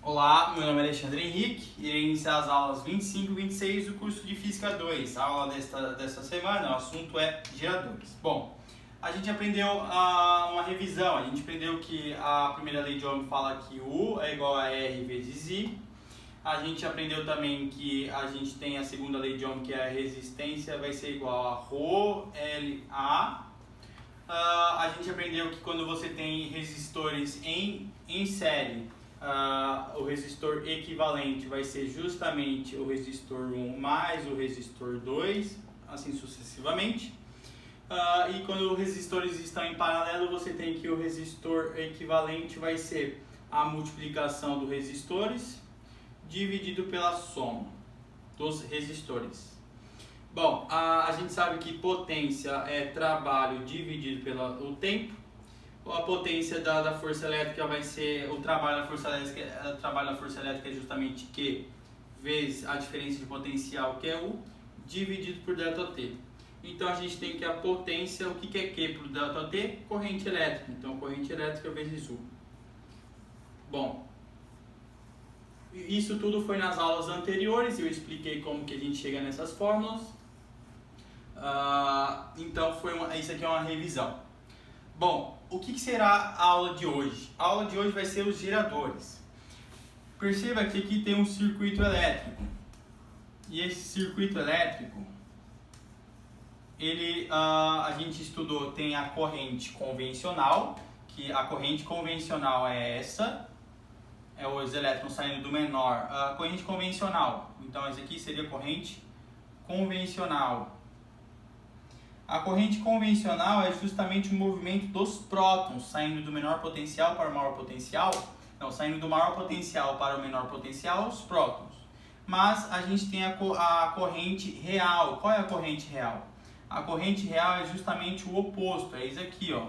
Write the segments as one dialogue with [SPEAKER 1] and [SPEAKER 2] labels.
[SPEAKER 1] Olá, meu nome é Alexandre Henrique e irei iniciar as aulas 25 e 26 do curso de Física 2. A aula desta semana, o assunto é geradores. Bom, a gente aprendeu uma revisão, a gente aprendeu que a primeira lei de Ohm fala que U é igual a R vezes I. A gente aprendeu também que a gente tem a segunda lei de Ohm, que é a resistência vai ser igual a ρLA. A gente aprendeu que quando você tem resistores em série, o resistor equivalente vai ser justamente o resistor 1 mais o resistor 2, assim sucessivamente. E quando os resistores estão em paralelo, você tem que o resistor equivalente vai ser a multiplicação dos resistores dividido pela soma dos resistores. Bom, a gente sabe que potência é trabalho dividido pelo tempo. A potência da força elétrica vai ser o trabalho da força elétrica. O trabalho da força elétrica é justamente Q vezes a diferença de potencial, que é U, dividido por ΔT. Então a gente tem que a potência, o que é Q por ΔT? Corrente elétrica. Então corrente elétrica vezes U. Bom, isso tudo foi nas aulas anteriores, eu expliquei como que a gente chega nessas fórmulas. Então isso aqui é uma revisão. Bom, o que será a aula de hoje? A aula de hoje vai ser os geradores. Perceba que aqui tem um circuito elétrico. E esse circuito elétrico, a gente estudou, tem a corrente convencional, que a corrente convencional é essa. É os elétrons saindo do menor. A corrente convencional, então esse aqui seria a corrente convencional. A corrente convencional é justamente o movimento dos prótons saindo do menor potencial para o maior potencial. Não, saindo do maior potencial para o menor potencial, os prótons. Mas a gente tem a corrente real. Qual é a corrente real? A corrente real é justamente o oposto. É isso aqui, ó.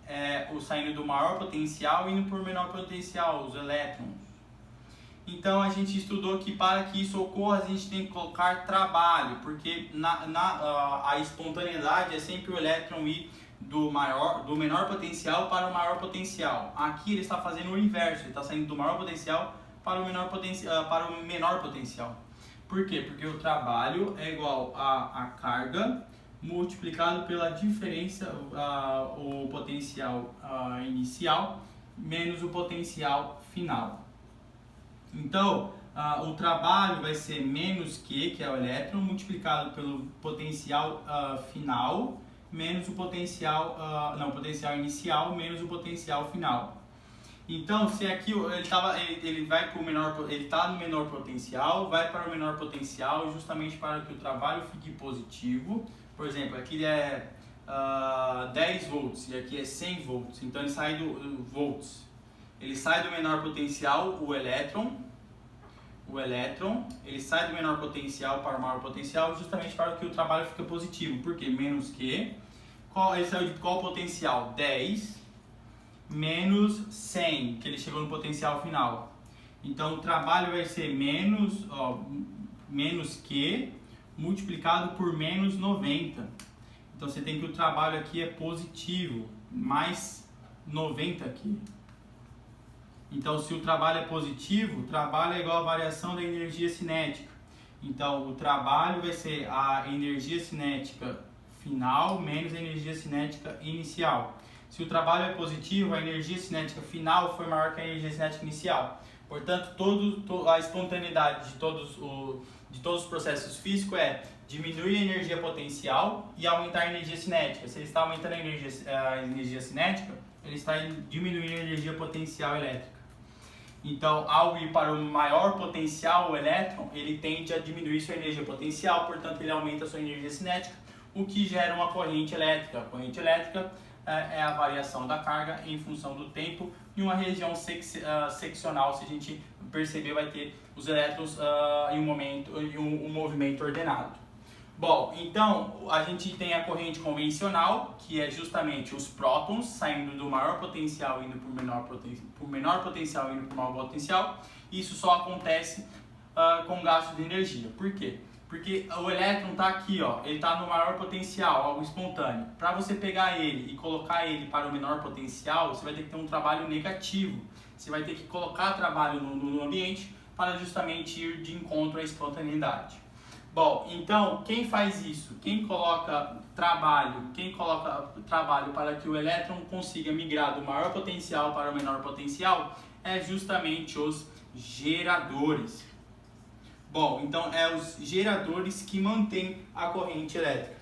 [SPEAKER 1] É o saindo do maior potencial e indo para o menor potencial, os elétrons. Então a gente estudou que para que isso ocorra a gente tem que colocar trabalho, porque a espontaneidade é sempre o elétron ir do menor potencial para o maior potencial. Aqui ele está fazendo o inverso, ele está saindo do maior potencial para o menor potencial. Por quê? Porque o trabalho é igual a carga multiplicado pela diferença, o potencial inicial menos o potencial final. Então, o trabalho vai ser menos Q, que é o elétron, multiplicado pelo potencial final, menos o potencial inicial, menos o potencial final. Então, se aqui ele vai para o menor, ele está no menor potencial, vai para o menor potencial, justamente para que o trabalho fique positivo. Por exemplo, aqui é 10 volts e aqui é 100 volts, então ele sai do volts. Ele sai do menor potencial, o elétron, ele sai do menor potencial para o maior potencial, justamente para que o trabalho fique positivo. Por quê? Menos Q. Ele saiu de qual potencial? 10 menos 100, que ele chegou no potencial final. Então o trabalho vai ser menos Q multiplicado por menos 90. Então você tem que o trabalho aqui é positivo, mais 90 aqui. Então, se o trabalho é positivo, o trabalho é igual à variação da energia cinética. Então, o trabalho vai ser a energia cinética final menos a energia cinética inicial. Se o trabalho é positivo, a energia cinética final foi maior que a energia cinética inicial. Portanto, a espontaneidade de todos os processos físicos é diminuir a energia potencial e aumentar a energia cinética. Se ele está aumentando a energia cinética, ele está diminuindo a energia potencial elétrica. Então, ao ir para o maior potencial, o elétron, ele tende a diminuir sua energia potencial, portanto, ele aumenta a sua energia cinética, o que gera uma corrente elétrica. A corrente elétrica é a variação da carga em função do tempo em uma região seccional. Se a gente perceber, vai ter os elétrons em um movimento ordenado. Bom, então a gente tem a corrente convencional, que é justamente os prótons saindo do maior potencial indo para o menor potencial indo para o maior potencial. Isso só acontece com gasto de energia. Por quê? Porque o elétron está aqui, ó, ele está no maior potencial, algo espontâneo. Para você pegar ele e colocar ele para o menor potencial, você vai ter que ter um trabalho negativo. Você vai ter que colocar trabalho no ambiente para justamente ir de encontro à espontaneidade. Bom, então, quem faz isso? Quem coloca trabalho para que o elétron consiga migrar do maior potencial para o menor potencial é justamente os geradores. Bom, então é os geradores que mantêm a corrente elétrica.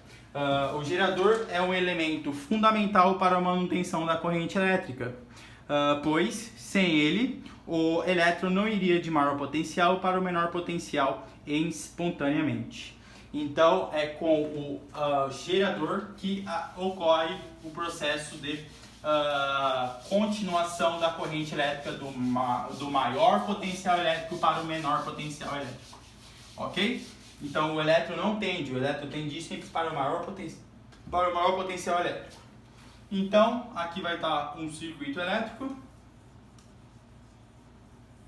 [SPEAKER 1] O gerador é um elemento fundamental para a manutenção da corrente elétrica, pois sem ele o elétron não iria de maior potencial para o menor potencial espontaneamente. Então é com o gerador que ocorre o processo de continuação da corrente elétrica do maior potencial elétrico para o menor potencial elétrico. Ok? Então o elétron não tende, o elétron tende sempre para o maior potencial elétrico. Então aqui vai estar um circuito elétrico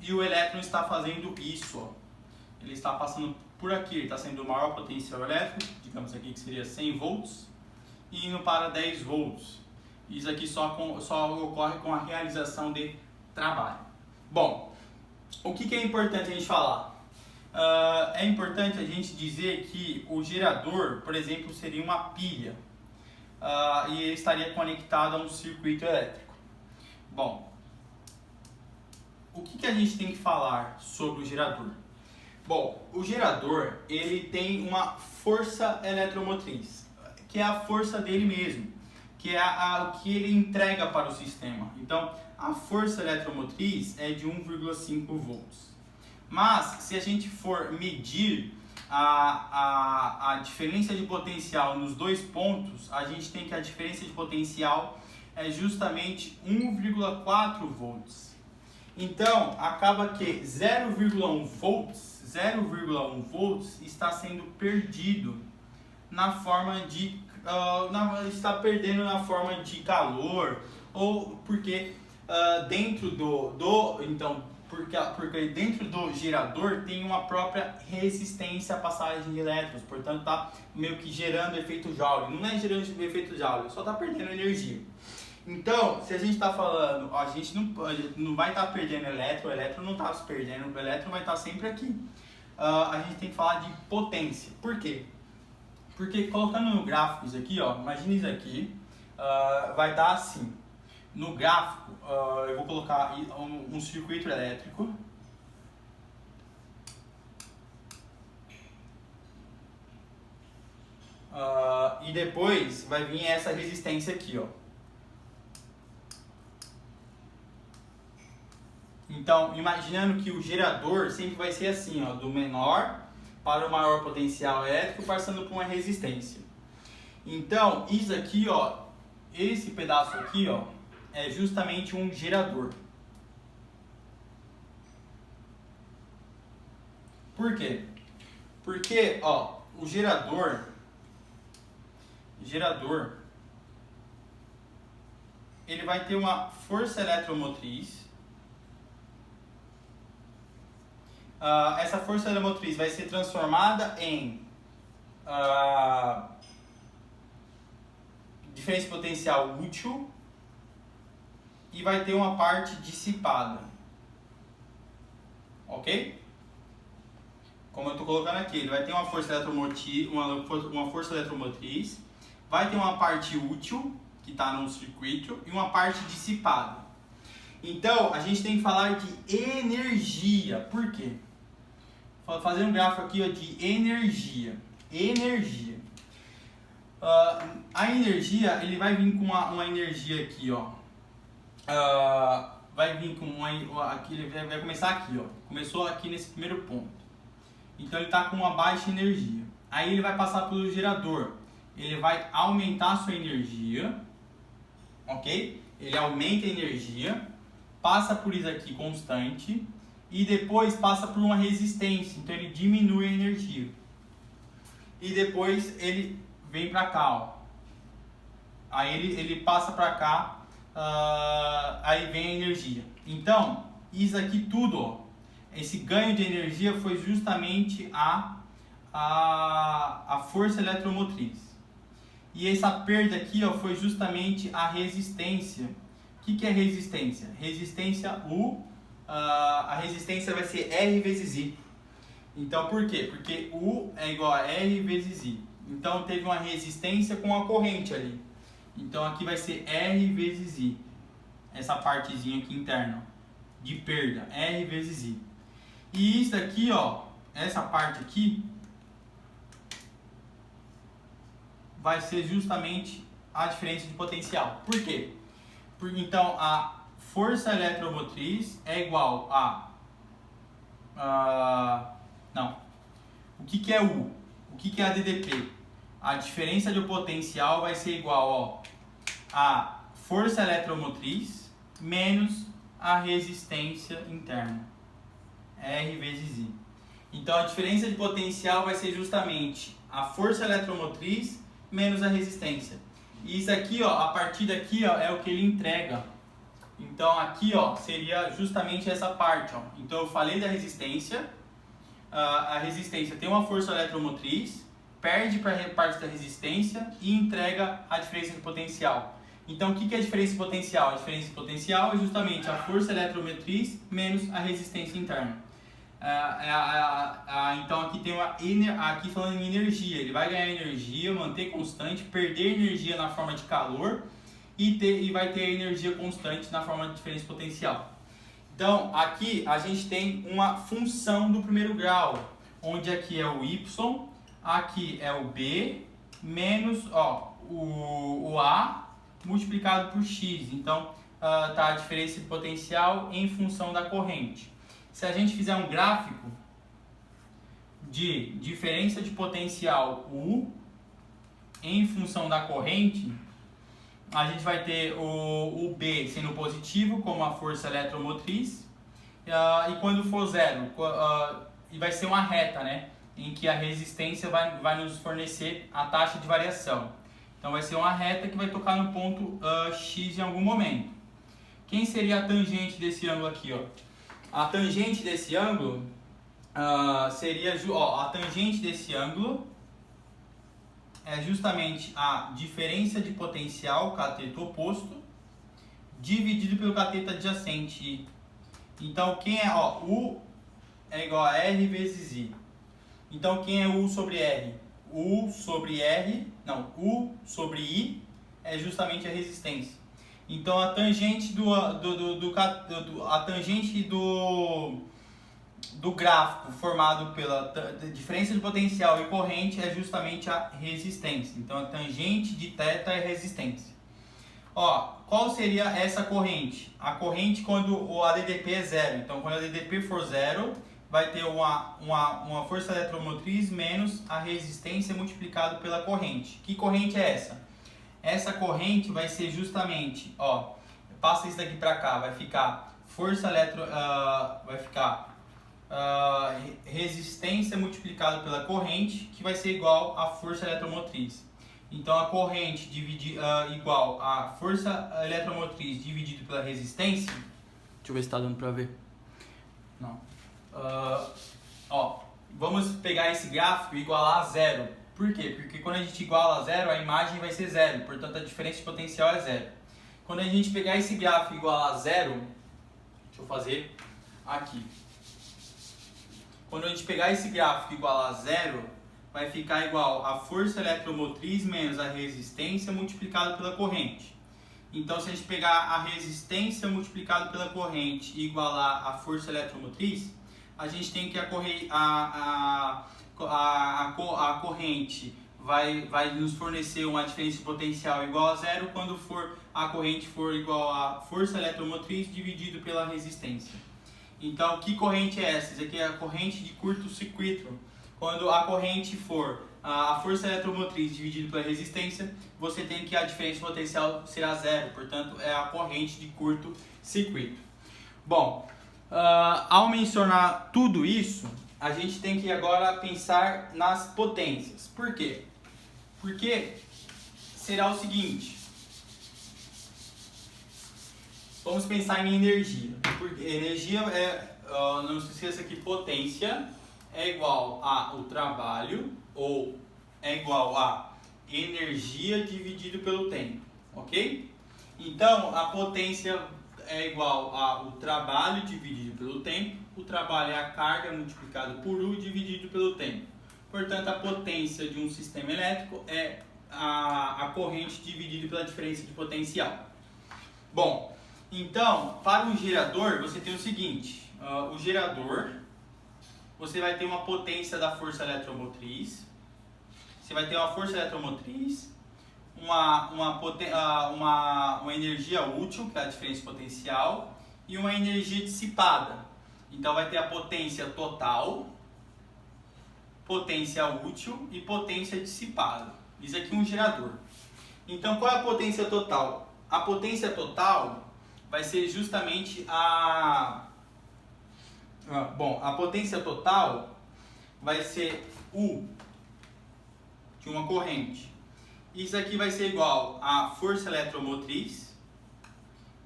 [SPEAKER 1] e o elétron está fazendo isso, ó. Ele está passando por aqui, ele está sendo o maior potencial elétrico, digamos aqui que seria 100 volts, e indo para 10 volts. Isso aqui só ocorre com a realização de trabalho. Bom, o que é importante a gente falar? É importante a gente dizer que o gerador, por exemplo, seria uma pilha e ele estaria conectado a um circuito elétrico. Bom, o que a gente tem que falar sobre o gerador? Bom, o gerador ele tem uma força eletromotriz, que é a força dele mesmo, que é o que ele entrega para o sistema. Então, a força eletromotriz é de 1,5 volts. Mas, se a gente for medir a diferença de potencial nos dois pontos, a gente tem que a diferença de potencial é justamente 1,4 volts. Então, acaba que 0,1 volts está sendo perdido na forma de está perdendo na forma de calor, ou porque porque dentro do gerador tem uma própria resistência à passagem de elétrons, portanto está meio que gerando efeito Joule. Não é gerando efeito Joule, só está perdendo energia. Então, se a gente está falando, a gente não vai estar perdendo elétron, o elétron não está se perdendo, o elétron vai estar sempre aqui. A gente tem que falar de potência. Por quê? Porque colocando no gráfico isso aqui, ó, imagina isso aqui, vai dar assim. No gráfico, eu vou colocar um circuito elétrico. E depois vai vir essa resistência aqui, ó. Então, imaginando que o gerador sempre vai ser assim, ó, do menor para o maior potencial elétrico, passando por uma resistência. Então, isso aqui, ó, esse pedaço aqui, ó, é justamente um gerador. Por quê? Porque, ó, o gerador, ele vai ter uma força eletromotriz. Essa força eletromotriz vai ser transformada em diferença potencial útil e vai ter uma parte dissipada, ok? Como eu estou colocando aqui, ele vai ter uma força eletromotriz, vai ter uma parte útil que está no circuito e uma parte dissipada. Então a gente tem que falar de energia. Por quê? Vou fazer um gráfico aqui, ó, de energia. A energia, ele vai vir com uma energia aqui, ó. Vai vir com aqui, ele vai começar aqui, ó. Começou aqui nesse primeiro ponto. Então ele está com uma baixa energia. Aí ele vai passar pelo gerador. Ele vai aumentar a sua energia, ok? Ele aumenta a energia, passa por isso aqui constante e depois passa por uma resistência, então ele diminui a energia. E depois ele vem para cá, ó. Aí ele passa para cá, aí vem a energia. Então, isso aqui tudo, ó, esse ganho de energia foi justamente a força eletromotriz. E essa perda aqui, ó, foi justamente a resistência. O que é resistência? Resistência U, a resistência vai ser R vezes I. Então, por quê? Porque U é igual a R vezes I. Então, teve uma resistência com a corrente ali. Então, aqui vai ser R vezes I. Essa partezinha aqui interna, de perda, R vezes I. E isso aqui, ó, essa parte aqui, vai ser justamente a diferença de potencial. Por quê? Porque, então, a força eletromotriz é igual a... não. O que é U? O que é a DDP? A diferença de potencial vai ser igual, ó, a força eletromotriz menos a resistência interna. R vezes I. Então, a diferença de potencial vai ser justamente a força eletromotriz menos a resistência. E isso aqui, ó, a partir daqui, ó, é o que ele entrega. Então, aqui, ó, seria justamente essa parte, ó. Então, eu falei da resistência. A resistência tem uma força eletromotriz, perde para a parte da resistência e entrega a diferença de potencial. Então, o que é a diferença de potencial? A diferença de potencial é justamente a força eletromotriz menos a resistência interna. Então aqui tem aqui falando em energia, ele vai ganhar energia, manter constante, perder energia na forma de calor e vai ter energia constante na forma de diferença potencial. Então aqui a gente tem uma função do primeiro grau, onde aqui é o y, aqui é o b menos o a multiplicado por x. Então tá a diferença de potencial em função da corrente. Se a gente fizer um gráfico de diferença de potencial U em função da corrente, a gente vai ter o B sendo positivo, como a força eletromotriz, e quando for zero, e vai ser uma reta, né, em que a resistência vai nos fornecer a taxa de variação. Então vai ser uma reta que vai tocar no ponto X em algum momento. Quem seria a tangente desse ângulo aqui, ó? A tangente desse ângulo seria, a tangente desse ângulo é justamente a diferença de potencial, cateto oposto, dividido pelo cateto adjacente. Então, quem é, U é igual a R vezes I. Então, quem é U sobre R? U sobre I é justamente a resistência. Então a tangente do gráfico formado pela diferença de potencial e corrente é justamente a resistência. Então a tangente de θ é resistência. Qual seria essa corrente? A corrente quando o ADDP é zero. Então quando o ADDP for zero, vai ter uma força eletromotriz menos a resistência multiplicado pela corrente. Que corrente é essa? Essa corrente vai ser justamente, passa isso daqui para cá, vai ficar resistência multiplicado pela corrente, que vai ser igual à força eletromotriz. Então a corrente igual a força eletromotriz dividido pela resistência. Deixa eu ver se está dando para ver. Não. Vamos pegar esse gráfico e igualar a zero. Por quê? Porque quando a gente iguala a zero, a imagem vai ser zero, portanto a diferença de potencial é zero. Quando a gente pegar esse gráfico e igualar a zero, deixa eu fazer aqui. Quando a gente pegar esse gráfico e igualar a zero, vai ficar igual a força eletromotriz menos a resistência multiplicado pela corrente. Então, se a gente pegar a resistência multiplicado pela corrente e igualar a força eletromotriz, a gente tem que a corrente vai nos fornecer uma diferença de potencial igual a zero quando a corrente for igual a força eletromotriz dividido pela resistência. Então, que corrente é essa? Isso aqui é a corrente de curto-circuito. Quando a corrente for a força eletromotriz dividido pela resistência, você tem que a diferença de potencial será zero. Portanto, é a corrente de curto-circuito. Bom, ao mencionar tudo isso, a gente tem que agora pensar nas potências. Por quê? Porque será o seguinte. Vamos pensar em energia. Porque energia não se esqueça que potência é igual ao trabalho, ou é igual a energia dividido pelo tempo, ok? Então, a potência é igual ao trabalho dividido pelo tempo. O trabalho é a carga multiplicado por U dividido pelo tempo. Portanto, a potência de um sistema elétrico é a corrente dividida pela diferença de potencial. Bom, então, para um gerador, você tem o seguinte. O gerador, você vai ter uma potência da força eletromotriz. Você vai ter uma força eletromotriz, uma energia útil, que é a diferença potencial, e uma energia dissipada. Então vai ter a potência total, potência útil e potência dissipada. Isso aqui é um gerador. Então qual é a potência total? A potência total vai ser justamente a potência total vai ser U de uma corrente. Isso aqui vai ser igual a força eletromotriz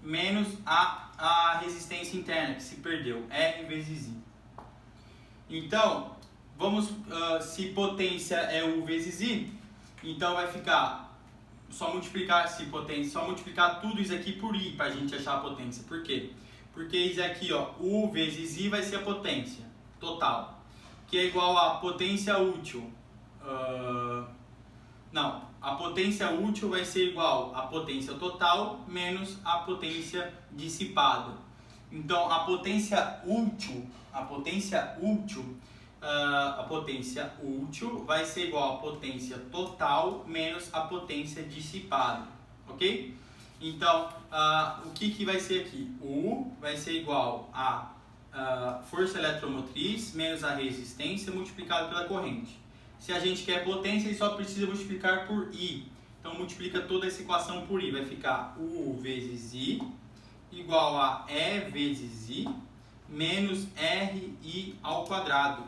[SPEAKER 1] menos a resistência interna que se perdeu, R vezes I. Então, se potência é U vezes I, então vai ficar só multiplicar tudo isso aqui por I para a gente achar a potência. Por quê? Porque isso aqui, ó, U vezes I vai ser a potência total, que é igual a potência útil. A potência útil vai ser igual à potência total menos a potência dissipada. Então, a potência útil vai ser igual à potência total menos a potência dissipada, ok? Então, o que vai ser aqui? O U vai ser igual a força eletromotriz menos a resistência multiplicado pela corrente. Se a gente quer potência, ele só precisa multiplicar por I. Então, multiplica toda essa equação por I. Vai ficar U vezes I igual a E vezes I menos RI ao quadrado.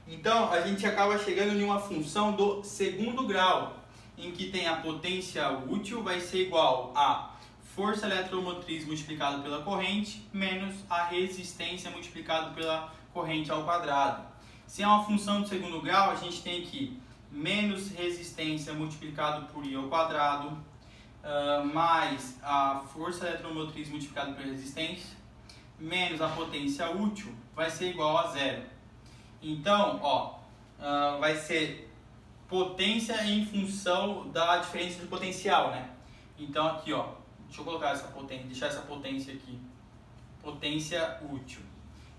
[SPEAKER 1] Então, a gente acaba chegando em uma função do segundo grau, em que tem a potência útil vai ser igual a força eletromotriz multiplicado pela corrente menos a resistência multiplicado pela corrente ao quadrado. Se é uma função de segundo grau, a gente tem aqui menos resistência multiplicado por I ao quadrado, mais a força eletromotriz multiplicada pela resistência, menos a potência útil, vai ser igual a zero. Então, vai ser potência em função da diferença de potencial, né? Então aqui, deixa eu colocar deixar essa potência aqui, potência útil.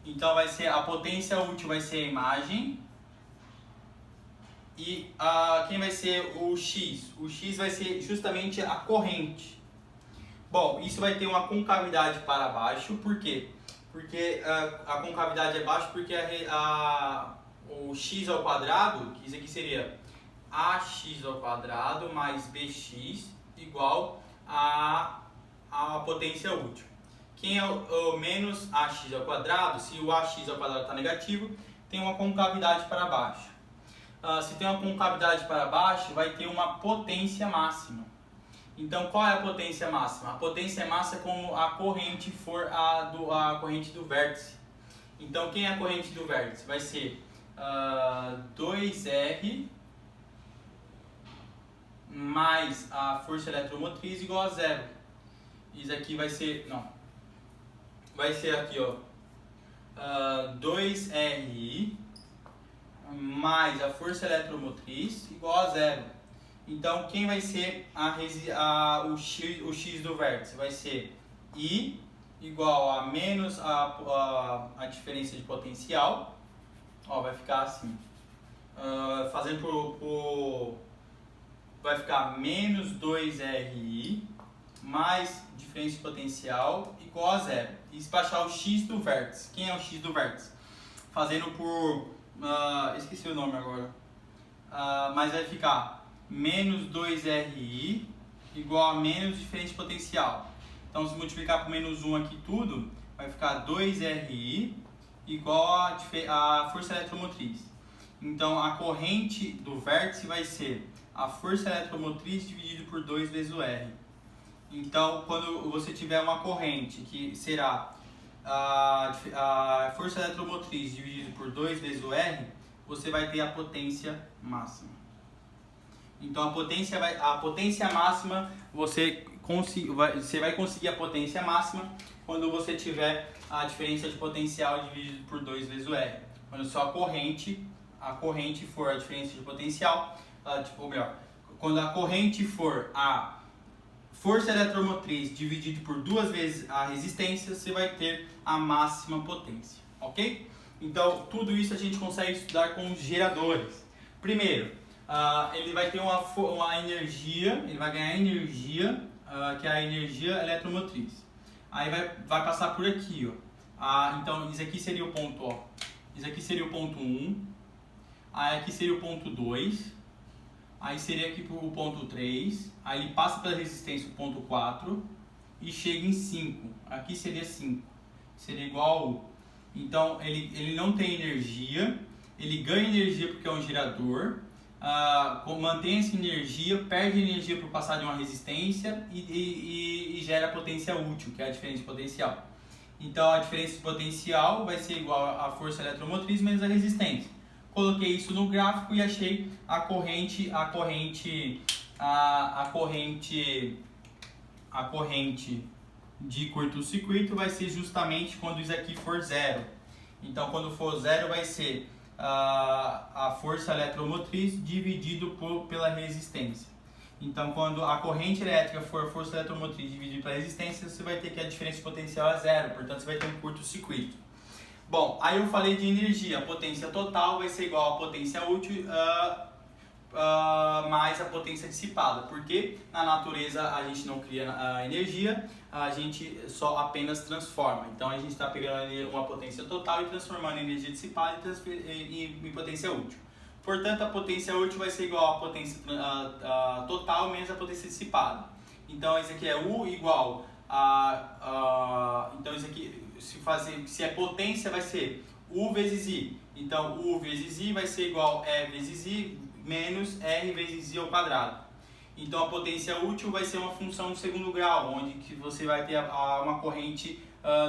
[SPEAKER 1] Então a potência útil vai ser a imagem e quem vai ser o X? O X vai ser justamente a corrente. Bom, isso vai ter uma concavidade para baixo, por quê? Porque a concavidade é baixa porque o X ao quadrado, que isso aqui seria AX ao quadrado mais BX igual a potência útil. Quem é o menos AX ao quadrado, se o AX ao quadrado está negativo, tem uma concavidade para baixo. Se tem uma concavidade para baixo, vai ter uma potência máxima. Então, qual é a potência máxima? A potência máxima é como a corrente for a corrente do vértice. Então, quem é a corrente do vértice? Vai ser 2R mais a força eletromotriz igual a zero. Isso aqui vai ser... Vai ser aqui, 2RI mais a força eletromotriz igual a zero. Então, quem vai ser o X do vértice? Vai ser I igual a menos a diferença de potencial. Vai ficar assim. Vai ficar menos 2RI mais diferença de potencial igual a zero. E se baixar o X do vértice. Quem é o X do vértice? Fazendo por... esqueci o nome agora. Mas vai ficar menos 2RI igual a menos diferença de potencial. Então, se multiplicar por menos 1 aqui tudo, vai ficar 2RI igual a força eletromotriz. Então, a corrente do vértice vai ser a força eletromotriz dividido por 2 vezes o R. Então, quando você tiver uma corrente que será a força eletromotriz dividido por 2 vezes o R, você vai ter a potência máxima. Então a potência máxima, você vai conseguir a potência máxima quando você tiver a diferença de potencial dividido por 2 vezes o R. Quando só a corrente for a diferença de potencial, ou melhor, quando a corrente for a força eletromotriz dividido por 2 vezes a resistência, você vai ter a máxima potência, ok? Então, tudo isso a gente consegue estudar com os geradores. Primeiro, ele vai ter uma energia, ele vai ganhar energia, que é a energia eletromotriz. Aí vai passar por aqui, ó. Então, isso aqui seria o ponto, ó. Isso aqui seria o ponto 1. Aí aqui seria o ponto 2. Aí seria aqui o ponto 3. Aí ele passa pela resistência o ponto 4 e chega em 5. Aqui seria 5. Seria igual a U. Então ele não tem energia, ele ganha energia porque é um gerador, mantém essa energia, perde energia por passar de uma resistência e gera potência útil, que é a diferença de potencial. Então a diferença de potencial vai ser igual à força eletromotriz menos a resistência. Coloquei isso no gráfico e achei a corrente de curto-circuito vai ser justamente quando isso aqui for zero. Então, quando for zero, vai ser a força eletromotriz dividido pela resistência. Então, quando a corrente elétrica for a força eletromotriz dividida pela resistência, você vai ter que a diferença de potencial é zero, portanto, você vai ter um curto-circuito. Bom, aí eu falei de energia. A potência total vai ser igual à potência útil mais a potência dissipada, porque na natureza a gente não cria energia, a gente só apenas transforma. Então a gente está pegando uma potência total e transformando em energia dissipada em potência útil. Portanto, a potência útil vai ser igual à potência total menos a potência dissipada. Então isso aqui é U igual a... então isso aqui, se é potência, vai ser U vezes I. Então U vezes I vai ser igual a E vezes I menos R vezes I ao quadrado. Então a potência útil vai ser uma função de segundo grau, onde que você vai ter uma corrente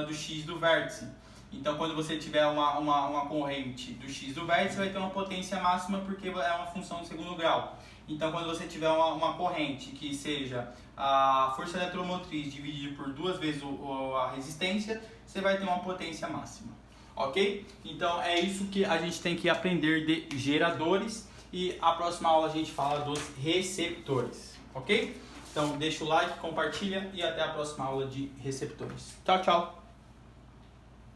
[SPEAKER 1] do X do vértice. Então quando você tiver uma corrente do X do vértice, vai ter uma potência máxima porque é uma função de segundo grau. Então quando você tiver uma corrente que seja a força eletromotriz dividida por 2 vezes a resistência, você vai ter uma potência máxima. Ok? Então é isso que a gente tem que aprender de geradores. E a próxima aula a gente fala dos receptores, ok? Então deixa o like, compartilha e até a próxima aula de receptores. Tchau, tchau!